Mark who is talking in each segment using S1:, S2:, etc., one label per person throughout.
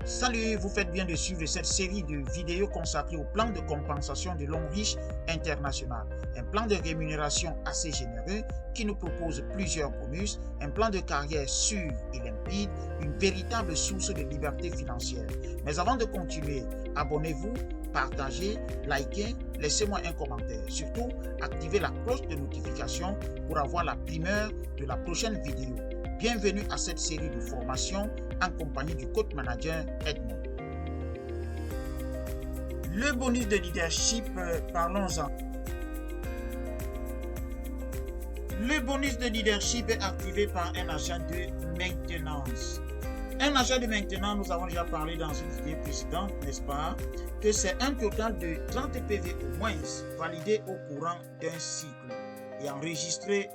S1: Salut, vous faites bien de suivre cette série de vidéos consacrée au plan de compensation de Long Reach International. Un plan de rémunération assez généreux qui nous propose plusieurs bonus, un plan de carrière sûr et limpide, une véritable source de liberté financière. Mais avant de continuer, abonnez-vous, partagez, likez, laissez-moi un commentaire. Surtout, activez la cloche de notification pour avoir la primeur de la prochaine vidéo. Bienvenue à cette série de formations en compagnie du coach manager Edmond. Le bonus de leadership, parlons-en. Le bonus de leadership est activé par un agent de maintenance. Un agent de maintenance, nous avons déjà parlé dans une vidéo précédente, n'est-ce pas, que c'est un total de 30 PV au moins validé au courant d'un cycle et enregistré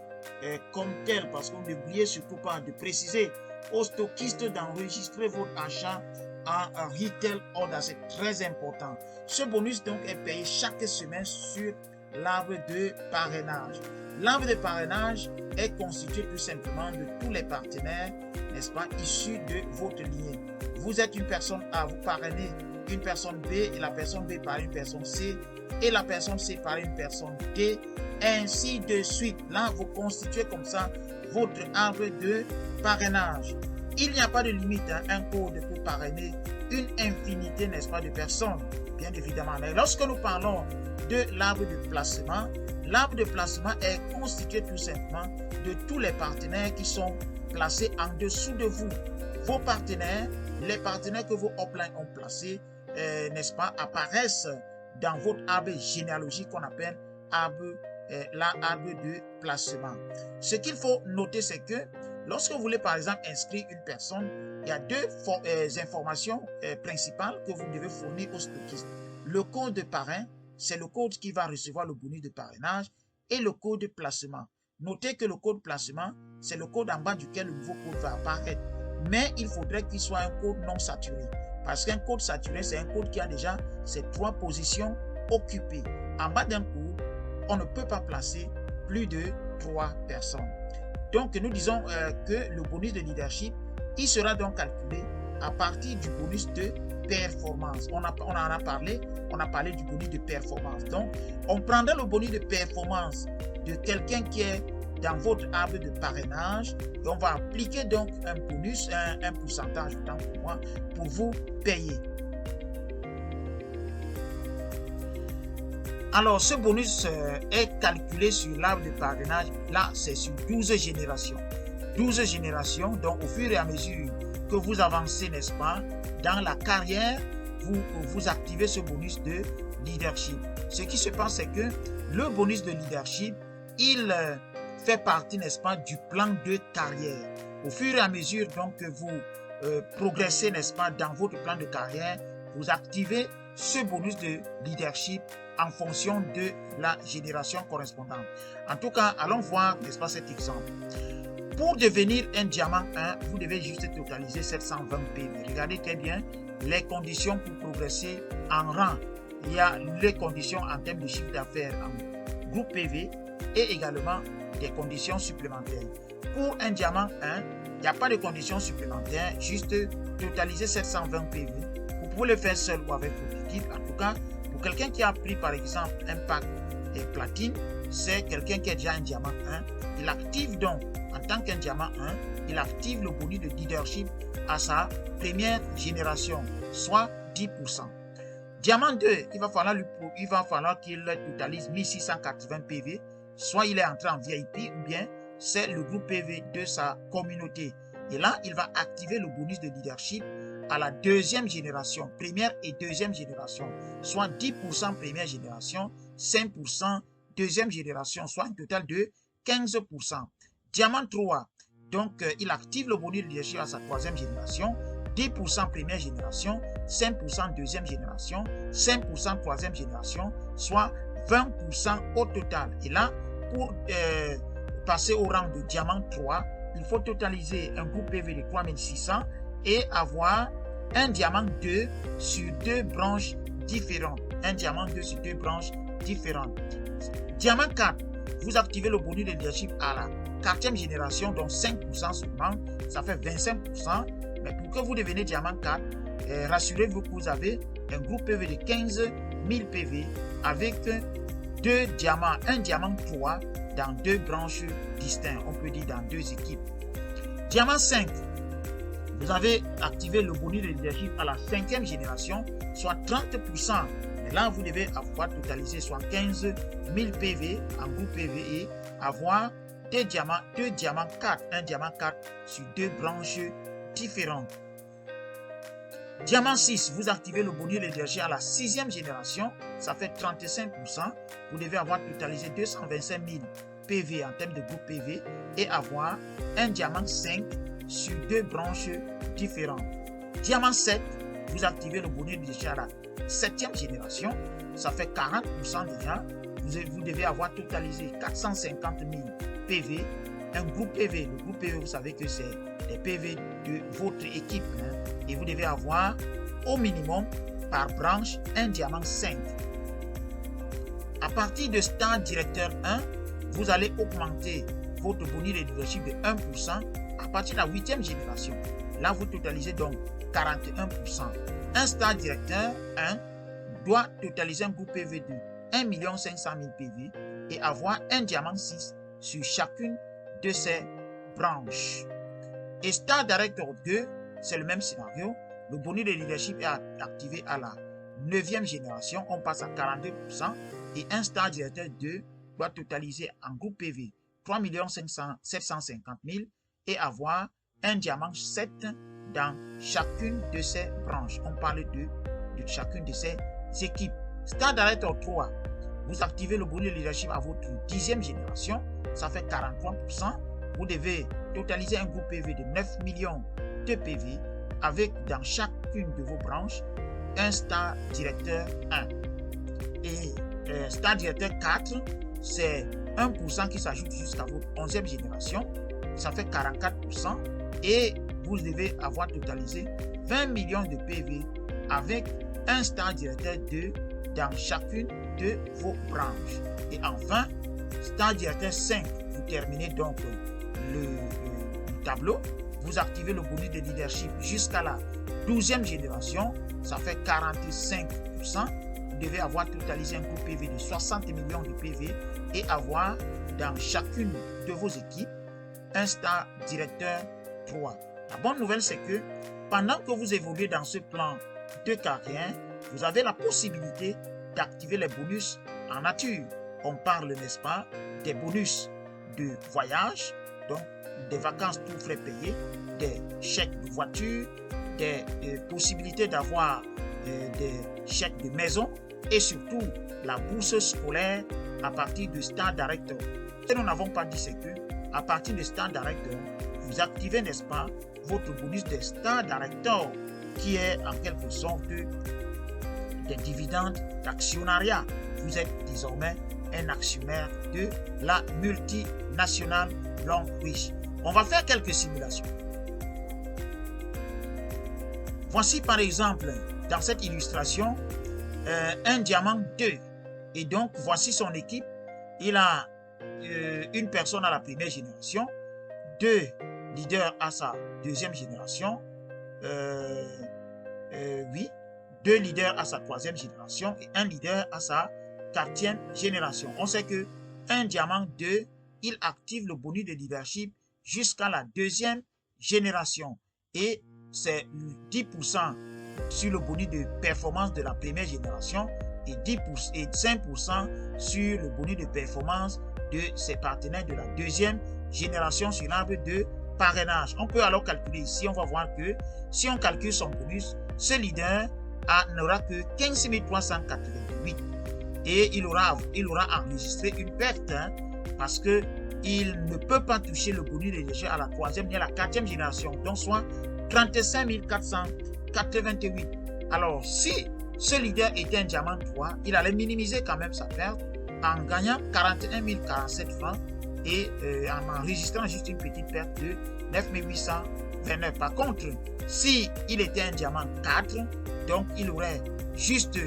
S1: comme tel, parce qu'on n'oubliez surtout pas de préciser aux stockistes d'enregistrer votre achat en retail order, c'est très important. Ce bonus donc est payé chaque semaine sur l'arbre de parrainage. L'arbre de parrainage est constitué tout simplement de tous les partenaires, n'est-ce pas, issus de votre lignée. Vous êtes une personne A, vous parrainez une personne B, et la personne B par une personne C, et la personne C par une personne D, ainsi de suite. Là, vous constituez comme ça votre arbre de parrainage. Il n'y a pas de limite, un code pour parrainer une infinité, n'est-ce pas, de personnes, bien évidemment. Mais lorsque nous parlons de l'arbre de placement est constitué tout simplement de tous les partenaires qui sont placés en dessous de vous. Vos partenaires, les partenaires que vos uplines ont placés, n'est-ce pas, apparaissent dans votre arbre généalogique qu'on appelle l'arbre de placement. Ce qu'il faut noter, c'est que lorsque vous voulez par exemple inscrire une personne, il y a deux informations principales que vous devez fournir au stockiste. Le code de parrain, c'est le code qui va recevoir le bonus de parrainage, et le code de placement. Notez que le code de placement, c'est le code en bas duquel le nouveau code va apparaître. Mais il faudrait qu'il soit un code non saturé. Parce qu'un code saturé, c'est un code qui a déjà ses 3 positions occupées. En bas d'un code, on ne peut pas placer plus de 3 personnes. Donc, nous disons que le bonus de leadership, il sera donc calculé à partir du bonus de performance. On en a parlé, on a parlé du bonus de performance. Donc, on prendra le bonus de performance de quelqu'un qui est dans votre arbre de parrainage et on va appliquer donc un bonus, un pourcentage, autant pour moi, pour vous payer. Alors, ce bonus est calculé sur l'arbre de parrainage. Là, c'est sur 12 générations. 12 générations, donc au fur et à mesure que vous avancez, n'est-ce pas, dans la carrière, vous activez ce bonus de leadership. Ce qui se passe, c'est que le bonus de leadership, il fait partie, n'est-ce pas, du plan de carrière. Au fur et à mesure donc que vous progressez, n'est-ce pas, dans votre plan de carrière, vous activez ce bonus de leadership en fonction de la génération correspondante. En tout cas, allons voir, n'est-ce pas, cet exemple. Pour devenir un diamant 1, vous devez juste totaliser 720 PV. Regardez très bien les conditions pour progresser en rang. Il y a les conditions en termes de chiffre d'affaires en groupe PV et également des conditions supplémentaires. Pour un diamant 1, il n'y a pas de conditions supplémentaires, juste totaliser 720 PV. Vous pouvez le faire seul ou avec votre équipe. En tout cas, pour quelqu'un qui a pris par exemple un pack platine, c'est quelqu'un qui est déjà un diamant 1. Il active donc, en tant qu'un diamant 1, il active le bonus de leadership à sa première génération, soit 10%. Diamant 2, il va falloir qu'il totalise 1680 PV, soit il est entré en VIP ou bien c'est le groupe PV de sa communauté. Et là, il va activer le bonus de leadership à la deuxième génération, première et deuxième génération, soit 10% première génération, 5% deuxième génération, soit un total de 15%. Diamant 3, donc il active le bonus de leadership à sa troisième génération, 10% première génération, 5% deuxième génération, 5% troisième génération, soit 20% au total. Et là, pour passer au rang de diamant 3, il faut totaliser un groupe PV de 3600 et avoir un diamant 2 sur 2 branches différentes. Un diamant 2 sur 2 branches différentes. Diamant 4, vous activez le bonus de leadership à la 4e génération, donc 5% seulement, ça fait 25%. Mais pour que vous deveniez diamant 4, rassurez-vous que vous avez un groupe PV de 15 000 PV avec 2 diamants, un diamant 3 dans 2 branches distinctes, on peut dire dans 2 équipes. Diamant 5, vous avez activé le bonus de leadership à la 5e génération, soit 30%. Mais là, vous devez avoir totalisé soit 15 000 PV en groupe PV et avoir 2 diamants 4, un diamant 4 sur 2 branches différentes. Diamant 6, vous activez le bonus de leadership à la 6e génération, ça fait 35%. Vous devez avoir totalisé 225 000 PV en termes de groupe PV et avoir un diamant 5 sur 2 branches différentes. Diamant 7, vous activez le bonus de leadership à la 7e génération, ça fait 40% déjà. Vous devez avoir totalisé 450 000 PV, un groupe PV. Le groupe PV, vous savez que c'est les PV de votre équipe. Et vous devez avoir au minimum par branche un diamant 5. À partir de stade directeur 1, vous allez augmenter votre bonus de leadership de 1% à partir de la 8e génération. Là, vous totalisez donc 41%. Un stade directeur 1 doit totaliser un groupe PV de 1 500 000 PV et avoir un diamant 6 sur chacune de ces branches. Et Star Director 2, c'est le même scénario. Le bonus de leadership est activé à la 9e génération. On passe à 42%. Et un Star Director 2 doit totaliser en groupe PV 3 750 000 et avoir un diamant 7 dans chacune de ces branches. On parle de chacune de ces équipes. Star Director 3, vous activez le bonus de leadership à votre 10e génération. Ça fait 43%. Vous devez totaliser un groupe PV de 9 millions de PV avec dans chacune de vos branches un Star Directeur 1. Et Star Directeur 4, c'est 1% qui s'ajoute jusqu'à votre 11e génération. Ça fait 44%. Et vous devez avoir totalisé 20 millions de PV avec un Star Directeur 2 dans chacune de vos branches. Et enfin, Star Directeur 5, vous terminez donc le tableau. Vous activez le bonus de leadership jusqu'à la 12e génération. Ça fait 45%. Vous devez avoir totalisé un groupe PV de 60 millions de PV et avoir dans chacune de vos équipes un Star Directeur 3. La bonne nouvelle, c'est que pendant que vous évoluez dans ce plan de carrière, vous avez la possibilité d'activer les bonus en nature. On parle, n'est-ce pas, des bonus de voyage, donc des vacances tout frais payés, des chèques de voiture, des possibilités d'avoir des chèques de maison et surtout la bourse scolaire à partir de Star Director. Ce que nous n'avons pas dit, c'est que à partir de Star Director, vous activez, n'est-ce pas, votre bonus de Star Director qui est en quelque sorte des dividendes d'actionnariat. Vous êtes désormais un actionnaire de la multinationale Longbridge. On va faire quelques simulations. Voici par exemple, dans cette illustration, un diamant 2. Et donc, voici son équipe. Il a une personne à la première génération, 2 leaders à sa deuxième génération, 2 leaders à sa troisième génération et un leader à sa 4e génération. On sait que un diamant 2, il active le bonus de leadership jusqu'à la 2e génération et c'est 10% sur le bonus de performance de la première génération et 5% sur le bonus de performance de ses partenaires de la 2e génération sur l'arbre de parrainage. On peut alors calculer ici, on va voir que si on calcule son bonus, ce leader n'aura que 15 388 et il aura enregistré une perte parce que il ne peut pas toucher le bonus de leadership à la 3e ni à la 4e génération, donc soit 35 488. Alors, si ce leader était un diamant 3, il allait minimiser quand même sa perte en gagnant 41 047 francs et en enregistrant juste une petite perte de 9 829. Par contre, si il était un diamant 4, donc il aurait juste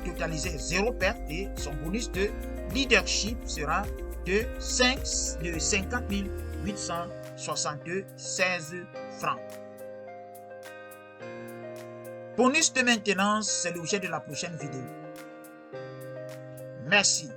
S1: totalisé 0 perte et son bonus de leadership sera de 50 862 16 francs. bonus de maintenance, c'est l'objet de la prochaine vidéo. Merci.